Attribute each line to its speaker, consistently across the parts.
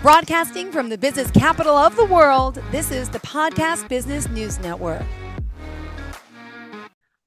Speaker 1: Broadcasting from the business capital of the world, this is the Podcast Business News Network.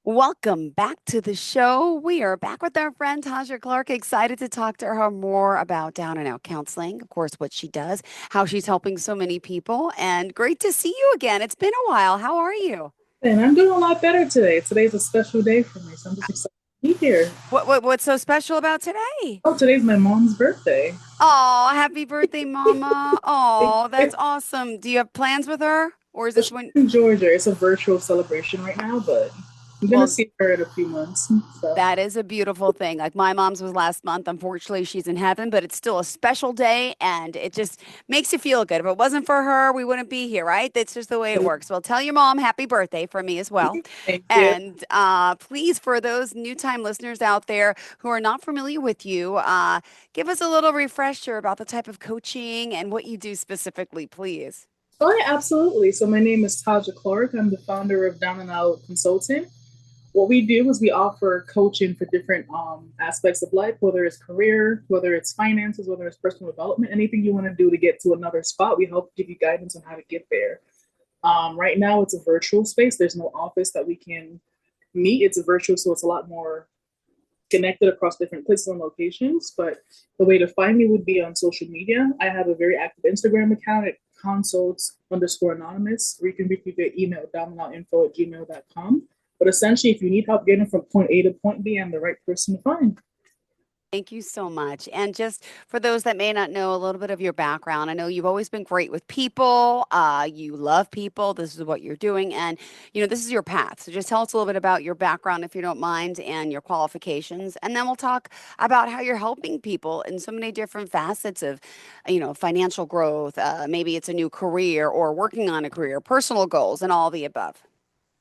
Speaker 1: Welcome back to the show. We are back with our friend Taja Clarke. Excited to talk to her more about down and out counseling, of course, what she does, how she's helping so many people, and great to see you again. It's been a while. How are you?
Speaker 2: And I'm doing a lot better today. Today's a special day for me, so I'm just excited to be here.
Speaker 1: What's so special about today?
Speaker 2: Oh, today's my mom's birthday.
Speaker 1: Oh, happy birthday, Mama. Oh, that's awesome. Do you have plans with her? Or is
Speaker 2: So
Speaker 1: this
Speaker 2: she's
Speaker 1: when?
Speaker 2: in Georgia. It's a virtual celebration right now, but I'm gonna
Speaker 1: Well,
Speaker 2: see her in a few months. So
Speaker 1: that is a beautiful thing. Like my mom's was last month. Unfortunately, she's in heaven, but it's still a special day and it just makes you feel good. If it wasn't for her, we wouldn't be here, right? That's just the way it works. Well, tell your mom happy birthday for me as well.
Speaker 2: thank you.
Speaker 1: And please, for those new time listeners out there who are not familiar with you, give us a little refresher about the type of coaching and what you do specifically, please.
Speaker 2: Oh yeah, absolutely. So my name is Taja Clarke. I'm the founder of Down and Out Consulting. What we do is we offer coaching for different aspects of life, whether it's career, whether it's finances, whether it's personal development, anything you want to do to get to another spot. We help give you guidance on how to get there. Right now, it's a virtual space. There's no office that we can meet. It's a virtual, so it's a lot more connected across different places and locations. But the way to find me would be on social media. I have a very active Instagram account at consults_anonymous, or you can reach me via email, dominantinfo@gmail.com. But essentially, if you need help getting from point A to point B, I'm the right person to find.
Speaker 1: Thank you so much. And just for those that may not know a little bit of your background, I know you've always been great with people. You love people. This is what you're doing. And, this is your path. So just tell us a little bit about your background, if you don't mind, and your qualifications. And then we'll talk about how you're helping people in so many different facets of, financial growth. Maybe it's a new career or working on a career, personal goals, and all the above.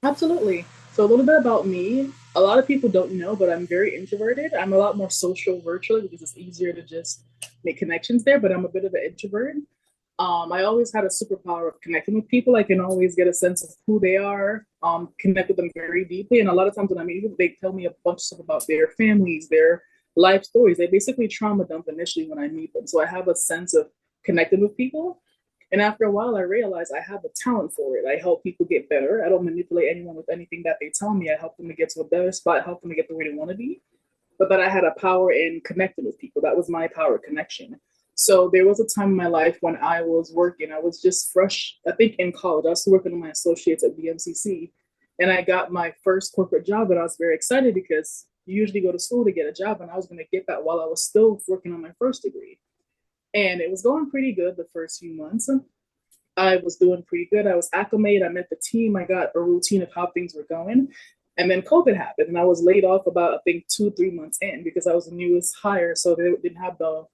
Speaker 2: Absolutely. So a little bit about me. A lot of people don't know, but I'm very introverted. I'm a lot more social virtually because it's easier to just make connections there, but I'm a bit of an introvert. I always had a superpower of connecting with people. I can always get a sense of who they are, connect with them very deeply. And a lot of times when I meet people, they tell me a bunch of stuff about their families, their life stories. They basically trauma dump initially when I meet them. So I have a sense of connecting with people. And after a while, I realized I have a talent for it. I help people get better. I don't manipulate anyone with anything that they tell me. I help them to get to a better spot, help them to get to where they want to be. But that I had a power in connecting with people. That was my power connection. So there was a time in my life when I was working. I was just fresh, I think in college. I was working on my associates at BMCC. And I got my first corporate job. And I was very excited because you usually go to school to get a job. And I was going to get that while I was still working on my first degree. And it was going pretty good the first few months. I was doing pretty good. I was acclimated. I met the team. I got a routine of how things were going. And then COVID happened, and I was laid off about, I think, 2, 3 months in because I was the newest hire. So they didn't have the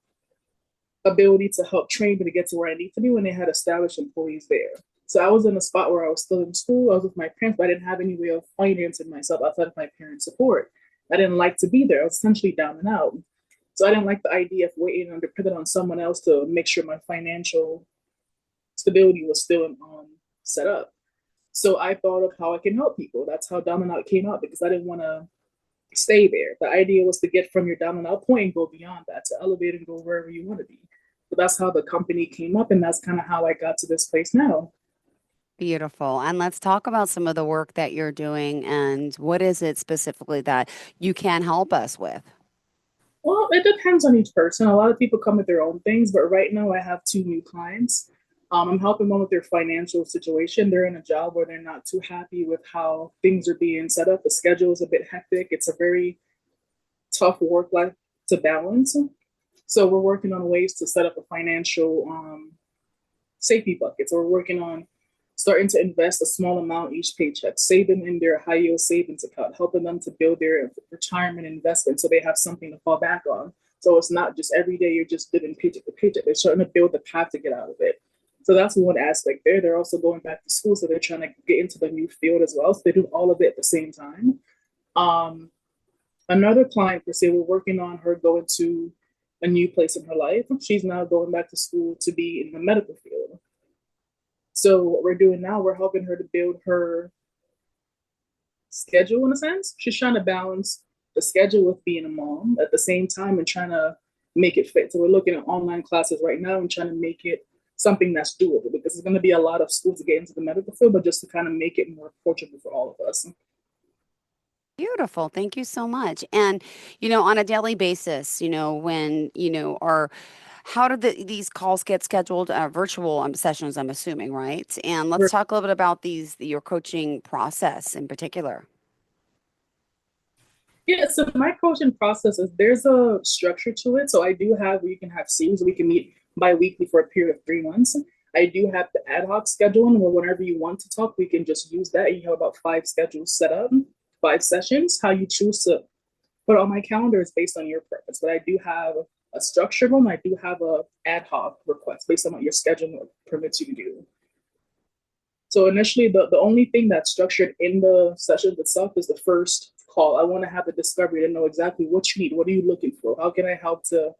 Speaker 2: ability to help train me to get to where I need to be when they had established employees there. So I was in a spot where I was still in school. I was with my parents, but I didn't have any way of financing myself outside of my parents' support. I didn't like to be there. I was essentially down and out. So I didn't like the idea of waiting and depending on someone else to make sure my financial stability was still set up. So I thought of how I can help people. That's how Down and Out came out because I didn't want to stay there. The idea was to get from your down and out point and go beyond that, to elevate and go wherever you want to be. So that's how the company came up, and that's kind of how I got to this place now.
Speaker 1: Beautiful. And let's talk about some of the work that you're doing and what is it specifically that you can help us with?
Speaker 2: Well, it depends on each person. A lot of people come with their own things, but right now I have 2 new clients. I'm helping one with their financial situation. They're in a job where they're not too happy with how things are being set up. The schedule is a bit hectic. It's a very tough work life to balance. So we're working on ways to set up a financial safety bucket. So we're working on starting to invest a small amount each paycheck, saving in their high yield savings account, helping them to build their retirement investment so they have something to fall back on. So it's not just every day you're just living paycheck to paycheck. They're starting to build the path to get out of it. So that's one aspect there. They're also going back to school, so they're trying to get into the new field as well. So they do all of it at the same time. Um, Another client per se, we're working on her going to a new place in her life. She's now going back to school to be in the medical field. So what we're doing now, we're helping her to build her schedule in a sense. She's trying to balance the schedule with being a mom at the same time and trying to make it fit. So we're looking at online classes right now and trying to make it something that's doable because there's going to be a lot of schools to get into the medical field, but just to kind of make it more approachable for all of us.
Speaker 1: Beautiful. Thank you so much. And, on a daily basis, when, are how do these calls get scheduled? Virtual sessions, I'm assuming, right? And let's talk a little bit about your coaching process in particular.
Speaker 2: Yeah, so my coaching process is there's a structure to it. So I do have where you can have series, we can meet bi-weekly for a period of 3 months. I do have the ad hoc scheduling where whenever you want to talk, we can just use that. You have about 5 schedules set up, 5 sessions. How you choose to put on my calendar is based on your preference. But I do have a structured one. I do have a ad hoc request based on what your schedule permits you to do. So initially, the only thing that's structured in the session itself is the first call. I want to have a discovery to know exactly what you need. What are you looking for? How can I help to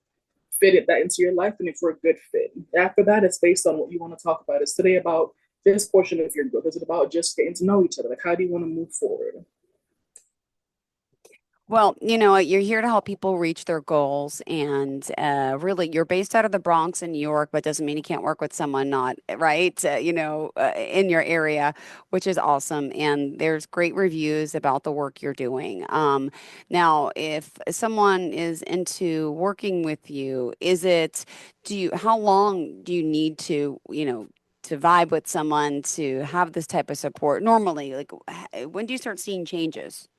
Speaker 2: fit it that into your life and if we're a good fit? After that, it's based on what you want to talk about. Is today about this portion of your growth? Is it about just getting to know each other? Like, how do you want to move forward?
Speaker 1: Well, you're here to help people reach their goals, and really, you're based out of the Bronx in New York, but doesn't mean you can't work with someone not right, in your area, which is awesome. And there's great reviews about the work you're doing. Now, if someone is into working with you, how long do you need to vibe with someone to have this type of support? Normally, like, when do you start seeing changes?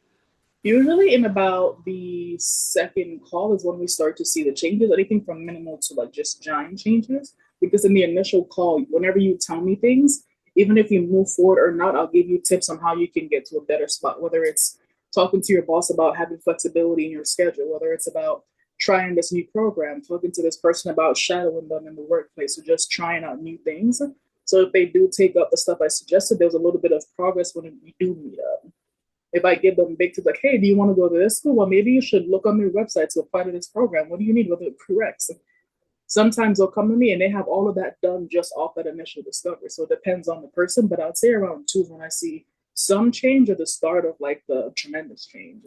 Speaker 2: Usually, in about the second call is when we start to see the changes, anything from minimal to like just giant changes. Because in the initial call, whenever you tell me things, even if you move forward or not, I'll give you tips on how you can get to a better spot, whether it's talking to your boss about having flexibility in your schedule, whether it's about trying this new program, talking to this person about shadowing them in the workplace, or just trying out new things. So if they do take up the stuff I suggested, there's a little bit of progress when we do meet up. If I give them big tips like, hey, do you want to go to this school? Well, maybe you should look on their website to apply to this program. What do you need? Whether it prereqs. Sometimes they'll come to me and they have all of that done just off that initial discovery. So it depends on the person, but I'd say around two is when I see some change or the start of like the tremendous change.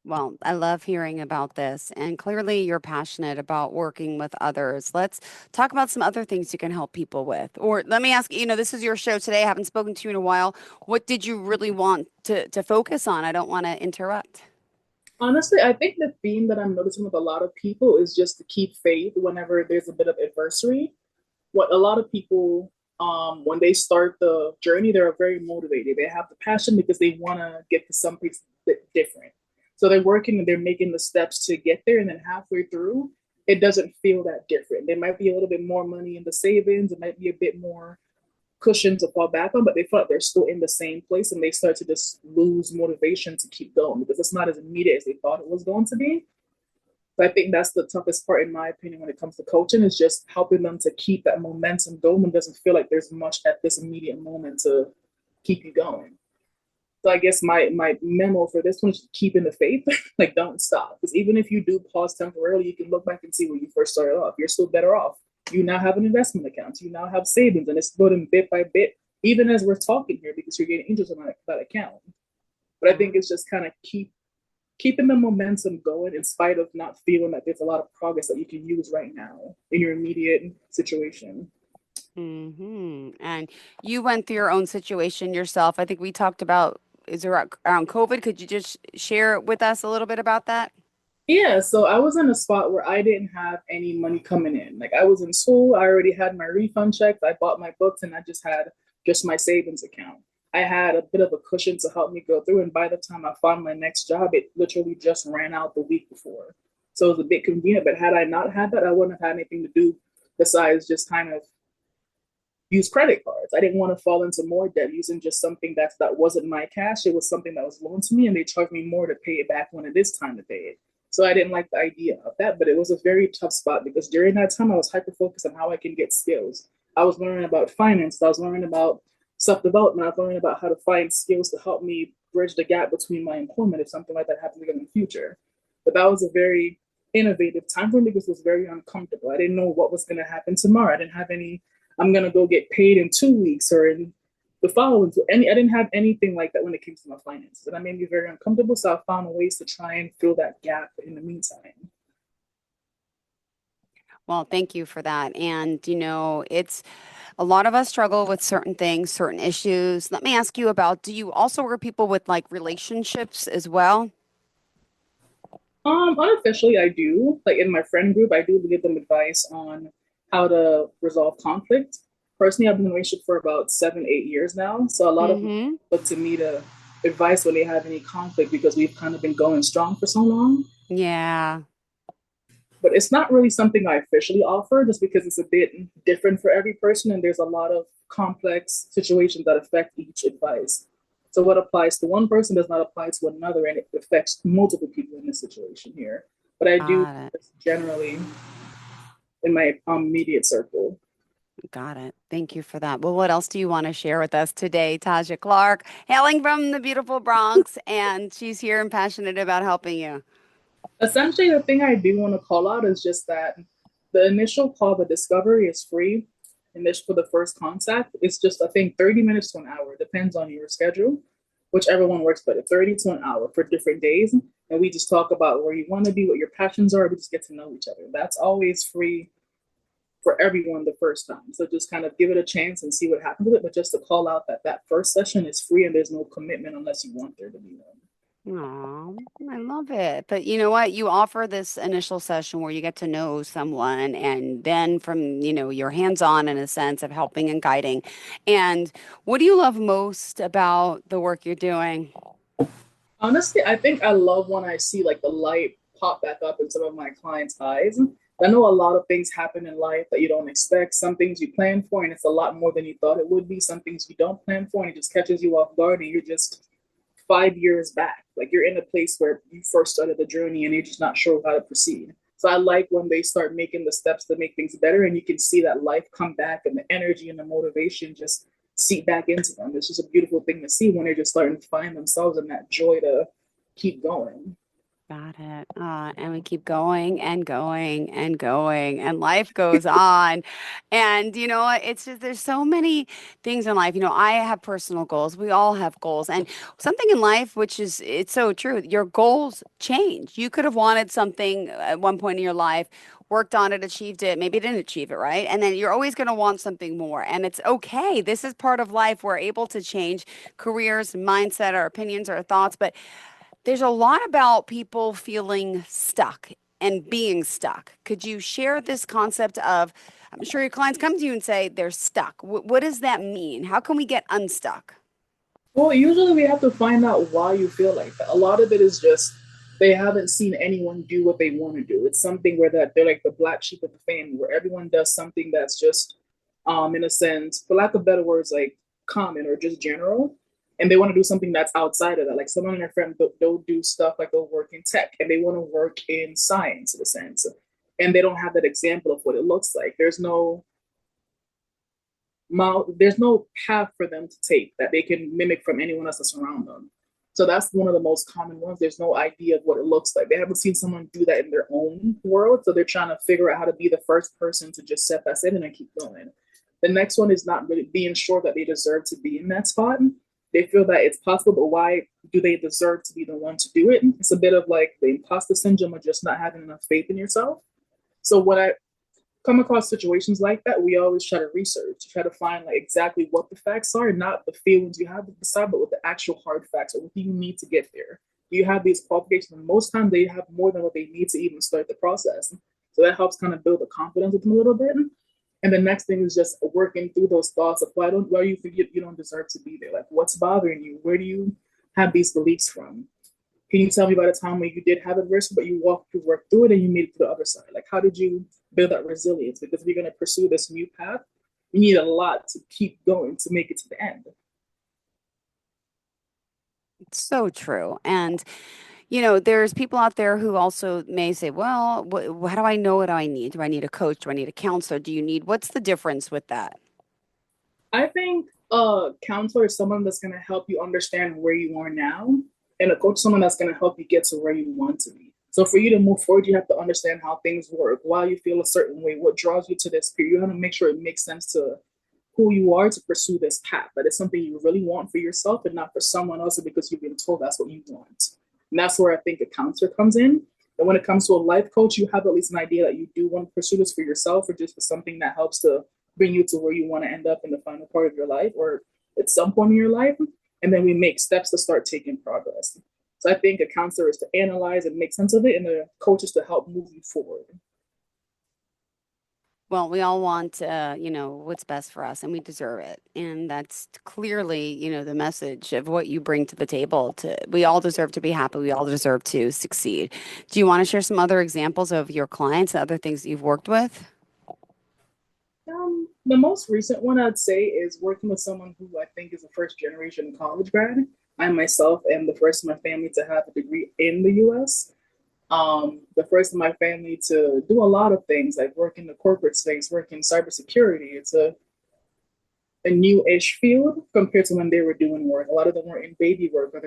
Speaker 1: Well, I love hearing about this, and clearly you're passionate about working with others. Let's talk about some other things you can help people with. Or let me ask, this is your show today. I haven't spoken to you in a while. What did you really want to focus on? I don't want to interrupt.
Speaker 2: Honestly, I think the theme that I'm noticing with a lot of people is just to keep faith whenever there's a bit of adversity. What a lot of people, when they start the journey, they're very motivated. They have the passion because they want to get to someplace different. So they're working and they're making the steps to get there, and then halfway through, it doesn't feel that different. There might be a little bit more money in the savings. It might be a bit more cushion to fall back on, but they feel like they're still in the same place, and they start to just lose motivation to keep going because it's not as immediate as they thought it was going to be. But I think that's the toughest part, in my opinion, when it comes to coaching, is just helping them to keep that momentum going and doesn't feel like there's much at this immediate moment to keep you going. So I guess my memo for this one is keeping the faith, like don't stop. Because even if you do pause temporarily, you can look back and see where you first started off. You're still better off. You now have an investment account. You now have savings, and it's building bit by bit, even as we're talking here, because you're getting interest on that account. But I think it's just kind of keeping the momentum going in spite of not feeling that there's a lot of progress that you can use right now in your immediate situation.
Speaker 1: And you went through your own situation yourself. I think we talked about is around COVID. Could you just share with us a little bit about that?
Speaker 2: Yeah, so I was in a spot where I didn't have any money coming in. Like I was in school, I already had my refund checks, I bought my books, and I just had just my savings account. I had a bit of a cushion to help me go through, and by the time I found my next job, it literally just ran out the week before. So it was a bit convenient, but had I not had that, I wouldn't have had anything to do besides just kind of use credit cards. I didn't want to fall into more debt using just something that wasn't my cash. It was something that was loaned to me, and they charged me more to pay it back when it is time to pay it. So I didn't like the idea of that, but it was a very tough spot because during that time I was hyper focused on how I can get skills. I was learning about finance. I was learning about self development. I was learning about how to find skills to help me bridge the gap between my employment if something like that happens again in the future. But that was a very innovative time for me because it was very uncomfortable. I didn't know what was going to happen tomorrow. I didn't have any I'm gonna go get paid in 2 weeks or in the following. I didn't have anything like that when it came to my finances, and that made me very uncomfortable. So I found ways to try and fill that gap in the meantime.
Speaker 1: Well, thank you for that. And, it's a lot of us struggle with certain things, certain issues. Let me ask you about, do you also work with people with like relationships as well?
Speaker 2: Unofficially, I do. Like in my friend group, I do give them advice on how to resolve conflict. Personally, I've been in a relationship for about 7, 8 years now. So a lot of them
Speaker 1: Mm-hmm.
Speaker 2: look to me to advice when they have any conflict because we've kind of been going strong for so long.
Speaker 1: Yeah,
Speaker 2: But it's not really something I officially offer just because it's a bit different for every person and there's a lot of complex situations that affect each advice. So what applies to one person does not apply to another and it affects multiple people in this situation here. But I do
Speaker 1: got it.
Speaker 2: generally in my immediate circle.
Speaker 1: Got it. Thank you for that. Well, what else do you want to share with us today, Taja Clarke, hailing from the beautiful Bronx, and she's here and passionate about helping you.
Speaker 2: Essentially, the thing I do want to call out is just that the initial call, the discovery is free. And this for the first contact, it's just I think 30 minutes to an hour, depends on your schedule, whichever one works better, 30 to an hour for different days. And we just talk about where you want to be, what your passions are. We just get to know each other. That's always free for everyone the first time. So just kind of give it a chance and see what happens with it. But just to call out that that first session is free and there's no commitment unless you want there to be one.
Speaker 1: Aw, I love it. But you know what? You offer this initial session where you get to know someone, and then from, you're hands-on in a sense of helping and guiding. And what do you love most about the work you're doing?
Speaker 2: Honestly, I think I love when I see like the light pop back up in some of my clients' eyes. I know a lot of things happen in life that you don't expect. Some things you plan for, and it's a lot more than you thought it would be. Some things you don't plan for, and it just catches you off guard, and you're just 5 years back. Like you're in a place where you first started the journey, and you're just not sure how to proceed. So I like when they start making the steps to make things better, and you can see that life come back, and the energy and the motivation just seep back into them. It's just a beautiful thing to see when they're just starting to find themselves and that joy to keep going.
Speaker 1: Got it. And we keep going and going and going, and life goes on. And you know what? It's just there's so many things in life. I have personal goals. We all have goals. And something in life, which is it's so true, your goals change. You could have wanted something at one point in your life, worked on it, achieved it, maybe didn't achieve it, right? And then you're always going to want something more. And it's okay. This is part of life. We're able to change careers, mindset, our opinions, our thoughts, but there's a lot about people feeling stuck and being stuck. Could you share this concept of, I'm sure your clients come to you and say they're stuck. What does that mean? How can we get unstuck?
Speaker 2: Well, usually we have to find out why you feel like that. A lot of it is just they haven't seen anyone do what they want to do. It's something where that they're like the black sheep of the family, where everyone does something that's just, in a sense, for lack of better words, like common or just general, and they want to do something that's outside of that. Like someone in their friend, they'll do stuff like they'll work in tech, and they want to work in science, in a sense, and they don't have that example of what it looks like. There's no path for them to take that they can mimic from anyone else that's around them. So that's one of the most common ones. There's no idea of what it looks like. They haven't seen someone do that in their own world. So they're trying to figure out how to be the first person to just set that in and keep going. The next one is not really being sure that they deserve to be in that spot. They feel that it's possible, but why do they deserve to be the one to do it? It's a bit of like the imposter syndrome of just not having enough faith in yourself. So what I come across situations like that, we always try to research, to try to find like exactly what the facts are, not the feelings you have to decide, but what the actual hard facts are. What do you need to get there? Do you have these qualifications? And most times they have more than what they need to even start the process. So that helps kind of build the confidence with them a little bit. And the next thing is just working through those thoughts of why do you think you don't deserve to be there? Like what's bothering you? Where do you have these beliefs from? Can you tell me about a time when you did have adversity, but you walked through, worked through it, and you made it to the other side? Like, how did you build that resilience? Because if you're going to pursue this new path, you need a lot to keep going to make it to the end.
Speaker 1: It's so true. And, there's people out there who also may say, well, how do I know what I need? Do I need a coach? Do I need a counselor? What's the difference with that?
Speaker 2: I think a counselor is someone that's going to help you understand where you are now, and a coach is someone that's going to help you get to where you want to be. So for you to move forward, you have to understand how things work, why you feel a certain way, what draws you to this period. You have to make sure it makes sense to who you are to pursue this path. That it's something you really want for yourself and not for someone else because you've been told that's what you want. And that's where I think a counselor comes in. And when it comes to a life coach, you have at least an idea that you do want to pursue this for yourself or just for something that helps to bring you to where you want to end up in the final part of your life or at some point in your life. And then we make steps to start taking progress. So I think a counselor is to analyze and make sense of it, and the coach is to help move you forward.
Speaker 1: Well, we all want, what's best for us, and we deserve it. And that's clearly, the message of what you bring to the table. We all deserve to be happy. We all deserve to succeed. Do you want to share some other examples of your clients, and other things that you've worked with?
Speaker 2: The most recent one I'd say is working with someone who I think is a first generation college grad. I myself am the first in my family to have a degree in the US. The first in my family to do a lot of things like work in the corporate space, work in cybersecurity. It's a new-ish field compared to when they were doing work. A lot of them were in baby work, or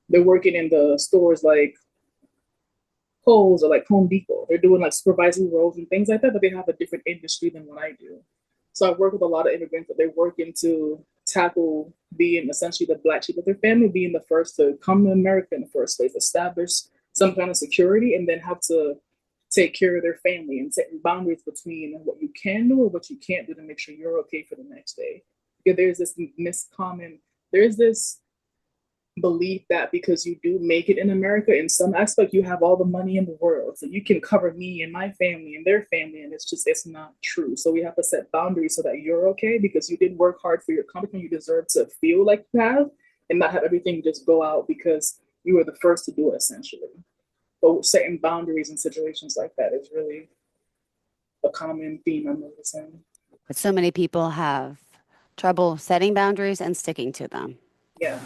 Speaker 2: they're working in the stores like Kohl's or like Home Depot. They're doing like supervisory roles and things like that, but they have a different industry than what I do. So I've worked with a lot of immigrants that they're working to tackle being essentially the black sheep of their family, being the first to come to America in the first place, establish some kind of security, and then have to take care of their family and setting boundaries between what you can do or what you can't do to make sure you're okay for the next day. Because there's this miscommon, there's this belief that because you do make it in America in some aspect, you have all the money in the world. So you can cover me and my family and their family. And it's not true. So we have to set boundaries so that you're okay because you did work hard for your company. You deserve to feel like you have and not have everything just go out because you were the first to do it essentially. But setting boundaries in situations like that is really a common theme I'm noticing.
Speaker 1: But so many people have trouble setting boundaries and sticking to them.
Speaker 2: Yeah.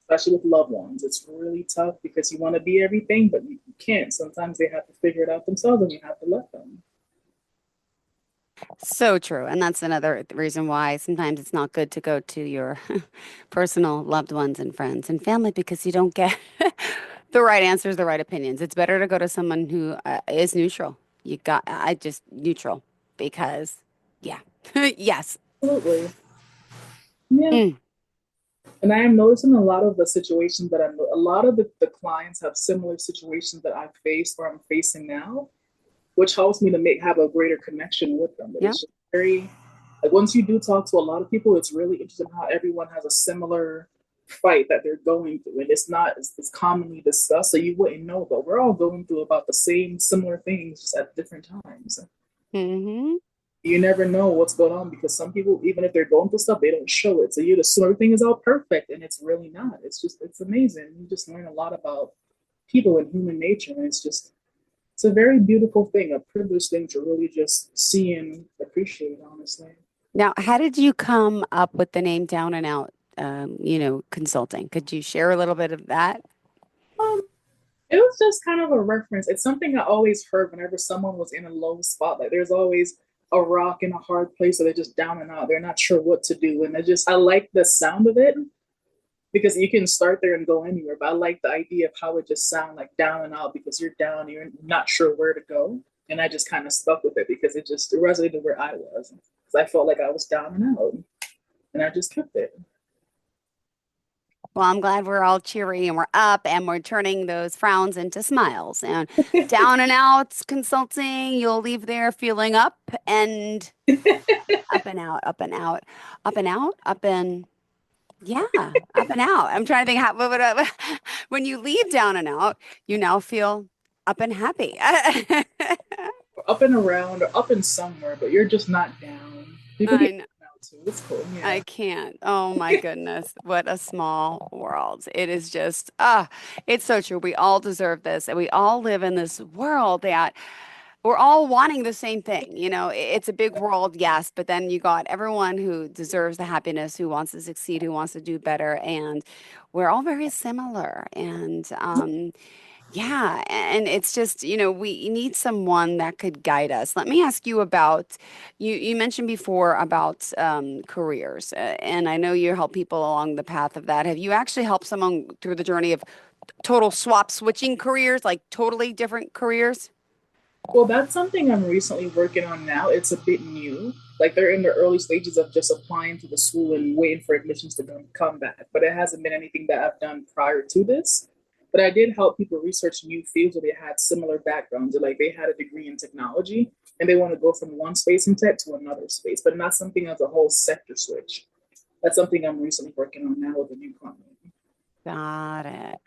Speaker 2: Especially with loved ones. It's really tough because you want to be everything, but you can't. Sometimes they have to figure it out themselves and you have to let them.
Speaker 1: So true. And that's another reason why sometimes it's not good to go to your personal loved ones and friends and family because you don't get the right answers, the right opinions. It's better to go to someone who is neutral. I just neutral because, yeah. Yes.
Speaker 2: Absolutely. Yeah.
Speaker 1: Mm.
Speaker 2: And I am noticing a lot of the situations that a lot of the clients have similar situations that I've faced or I'm facing now, which helps me to have a greater connection with them. But
Speaker 1: Yeah.
Speaker 2: it's just very, like once you do talk to a lot of people, it's really interesting how everyone has a similar fight that they're going through. And it's commonly discussed. So you wouldn't know, but we're all going through about the same similar things just at different times.
Speaker 1: Hmm.
Speaker 2: You never know what's going on because some people, even if they're going through stuff, they don't show it. So you assume everything is all perfect, and it's really not. It's amazing. You just learn a lot about people and human nature, and it's a very beautiful thing, a privileged thing to really just see and appreciate. Honestly,
Speaker 1: Now, how did you come up with the name Down and Out, consulting? Could you share a little bit of that?
Speaker 2: um, it was just kind of a reference. It's something I always heard whenever someone was in a low spot. Like there's always a rock in a hard place, or they're just down and out. They're not sure what to do, and I like the sound of it because you can start there and go anywhere. But I like the idea of how it just sounds like down and out because you're down, you're not sure where to go. And I just kind of stuck with it because it resonated where I was. Because I felt like I was down and out. And I just kept it.
Speaker 1: Well, I'm glad we're all cheery and we're up and we're turning those frowns into smiles. And Down and Out Consulting, you'll leave there feeling up and up and out, up and out, up and out, up and yeah, up and out. I'm trying to think how when you leave Down and Out, you now feel up and happy.
Speaker 2: Up and around or up and somewhere, but you're just not down. People
Speaker 1: I
Speaker 2: get
Speaker 1: know.
Speaker 2: down too. It's cool.
Speaker 1: I
Speaker 2: Yeah.
Speaker 1: can't. Oh my goodness. What a small world. It is just, it's so true. We all deserve this. And we all live in this world that we're all wanting the same thing. It's a big world, yes, but then you got everyone who deserves the happiness, who wants to succeed, who wants to do better. And we're all very similar. And yeah, and it's just, we need someone that could guide us. Let me ask you about you mentioned before about careers, and I know you help people along the path of that. Have you actually helped someone through the journey of total switching careers, like totally different careers?
Speaker 2: Well, that's something I'm recently working on now. It's a bit new. Like they're in the early stages of just applying to the school and waiting for admissions to come back. But it hasn't been anything that I've done prior to this. But I did help people research new fields where they had similar backgrounds. Or like they had a degree in technology and they want to go from one space in tech to another space, but not something as a whole sector switch. That's something I'm recently working on now with a new client.
Speaker 1: Got it.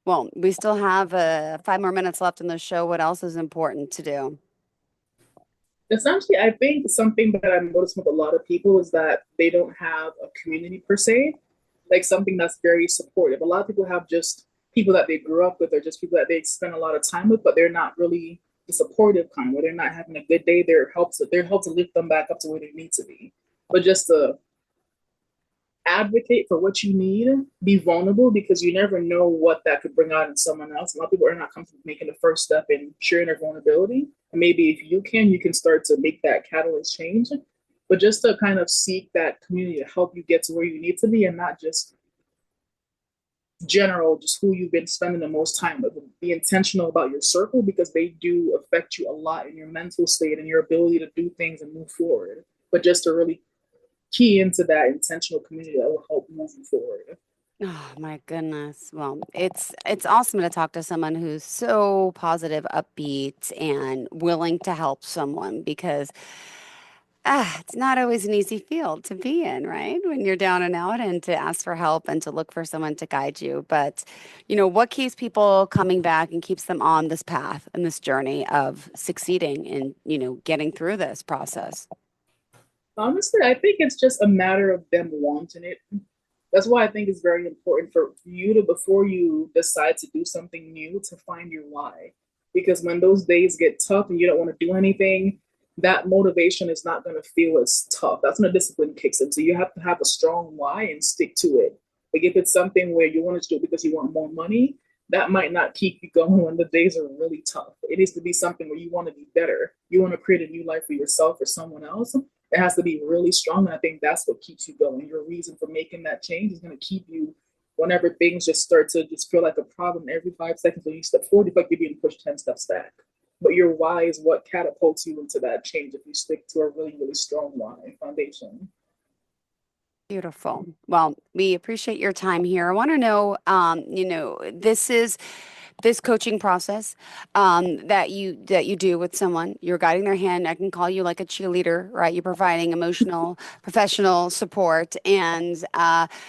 Speaker 1: Well, we still have 5 more minutes left in the show. What else is important to do?
Speaker 2: Essentially, I think something that I've noticed with a lot of people is that they don't have a community per se, like something that's very supportive. A lot of people have just people that they grew up with or just people that they spend a lot of time with, but they're not really the supportive kind where they're not having a good day. They're helped to lift them back up to where they need to be. But just to advocate for what you need, be vulnerable because you never know what that could bring out in someone else. A lot of people are not comfortable making the first step in sharing their vulnerability. And maybe if you can start to make that catalyst change. But just to kind of seek that community to help you get to where you need to be and not just general, just who you've been spending the most time with. Be intentional about your circle because they do affect you a lot in your mental state and your ability to do things and move forward. But just to really key into that intentional community that will help move you forward.
Speaker 1: Oh my goodness. Well, it's awesome to talk to someone who's so positive, upbeat, and willing to help someone because it's not always an easy field to be in, right? When you're down and out and to ask for help and to look for someone to guide you. But, what keeps people coming back and keeps them on this path and this journey of succeeding and, getting through this process?
Speaker 2: Honestly, I think it's just a matter of them wanting it. That's why I think it's very important for you to, before you decide to do something new, to find your why. Because when those days get tough and you don't want to do anything, that motivation is not going to feel as tough. That's when the discipline kicks in. So you have to have a strong why and stick to it. Like if it's something where you want to do it because you want more money, that might not keep you going when the days are really tough. It needs to be something where you want to be better. You want to create a new life for yourself or someone else. It has to be really strong. And I think that's what keeps you going. Your reason for making that change is going to keep you whenever things just start to just feel like a problem every 5 seconds when you step forward, it's like you're being pushed 10 steps back. But your why is what catapults you into that change if you stick to a really, really strong why foundation.
Speaker 1: Beautiful. Well, we appreciate your time here. I want to know, this coaching process that you do with someone. You're guiding their hand. I can call you like a cheerleader, right? You're providing emotional, professional support. And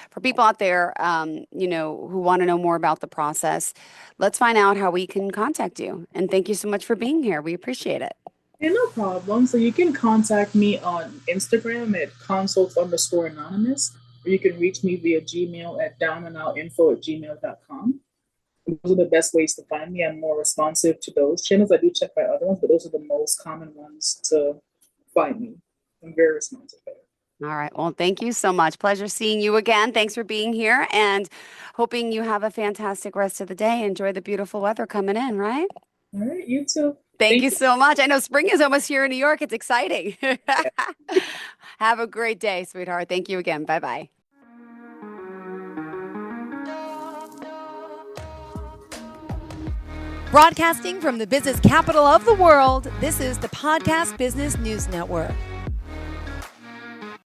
Speaker 1: for people out there, who want to know more about the process, let's find out how we can contact you. And thank you so much for being here. We appreciate it.
Speaker 2: Yeah, no problem. So you can contact me on Instagram at consults_anonymous, or you can reach me via Gmail at downandoutinfo@gmail.com. Those are the best ways to find me. I'm more responsive to those channels. I do check my other ones, but those are the most common ones to find me. I'm very responsive there.
Speaker 1: All right. Well, thank you so much. Pleasure seeing you again. Thanks for being here and hoping you have a fantastic rest of the day. Enjoy the beautiful weather coming in, right?
Speaker 2: All right, you too.
Speaker 1: Thank
Speaker 2: Thank
Speaker 1: you
Speaker 2: you.
Speaker 1: so much. I know spring is almost here in New York. It's exciting. Have a great day, sweetheart. Thank you again. Bye bye.
Speaker 3: Broadcasting from the business capital of the world, this is the Podcast Business News Network.